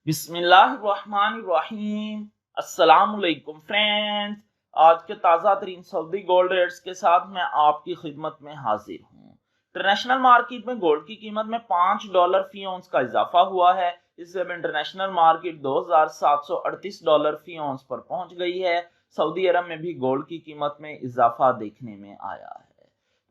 बिस्मिल्लाहिर्रहमानिर्रहीम। अस्सलामुअलैकुम फ्रेंड्स, आज के ताज़ा तरीन सऊदी गोल्ड रेट्स के साथ मैं आपकी खिदमत में हाजिर हूँ। इंटरनेशनल मार्केट में गोल्ड की कीमत में $5 फी औंस का इजाफा हुआ है। इससे अब इंटरनेशनल मार्केट $2738 फी औंस पर पहुंच गई है। सऊदी अरब में भी गोल्ड की कीमत में इजाफा देखने में आया है।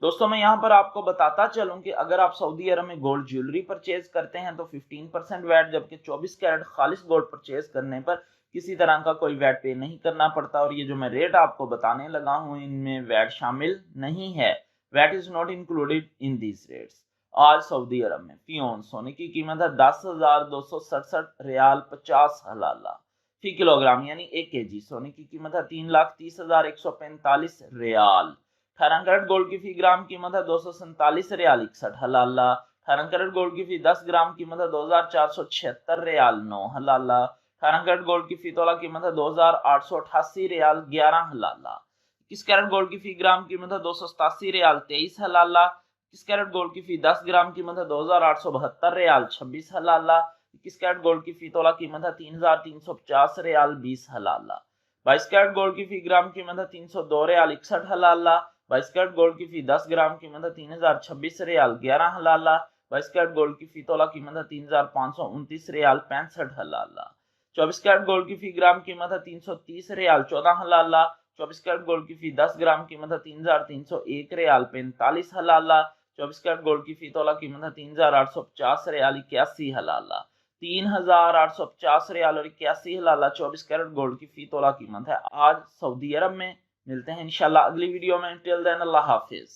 दोस्तों, मैं यहाँ पर आपको बताता चलूं कि अगर आप सऊदी अरब में गोल्ड ज्वेलरी परचेज करते हैं तो 15% वैट, जबकि 24 कैरेट खालिस गोल्ड परचेज करने पर किसी तरह का कोई वैट पे नहीं करना पड़ता। और ये जो मैं रेट आपको बताने लगा हूँ इनमें वैट शामिल नहीं है। VAT is not included in these rates. आज सऊदी अरब में फी औंस सोने की कीमत है 10,267 रियाल 50 हलाला फी किलोग्राम, यानी 1 kg। सोने की कीमत है 3,30,145 रियाल। 18 कैरेट गोल्ड की फी ग्राम कीमत है 247 रियाल 61 हलाला। 18 कैरेट गोल्ड की फी 10 ग्राम कीमत है 2,476 रियाल 9 हलाला। 18 कैरेट गोल्ड की फी तोला कीमत है 2,888 रियाल 11 हलाला। 21 कैरेट गोल्ड की फी ग्राम कीमत है 287 रियाल 23 हलाला। 21 कैरेट गोल्ड की फी 10 ग्राम कीमत है 2,872 रियाल 26 हलाला। 21 कैरेट गोल्ड की फी तोला कीमत है 3,350 रियाल 20 हलाला। 22 कैरेट गोल्ड की फी ग्राम कीमत है 302 रियाल 61 हलाला। 22 कैरेट गोल्ड की फी 10 ग्राम कीमत है 3,026 रियाल 11 हलाला। 22 कैरेट गोल्ड की फी तोला कीमत है 3,529 रियाल 65 हलाला। 24 कैरेट गोल्ड की फी ग्राम कीमत है 330 रियाल 14 हलाला। 24 कैरेट गोल्ड की फी 10 ग्राम कीमत है 3,301 रियाल 45 हलाला। 24 कैरेट गोल्ड की फी तोला कीमत है 3,850 रियाल 81 हलाला। 3,850 रियाल और 81 हलाला 24 कैरेट गोल्ड की फी तोला कीमत है आज सऊदी अरब में। मिलते हैं इंशाल्लाह अगली वीडियो में। टिल देन अल्लाह हाफिज।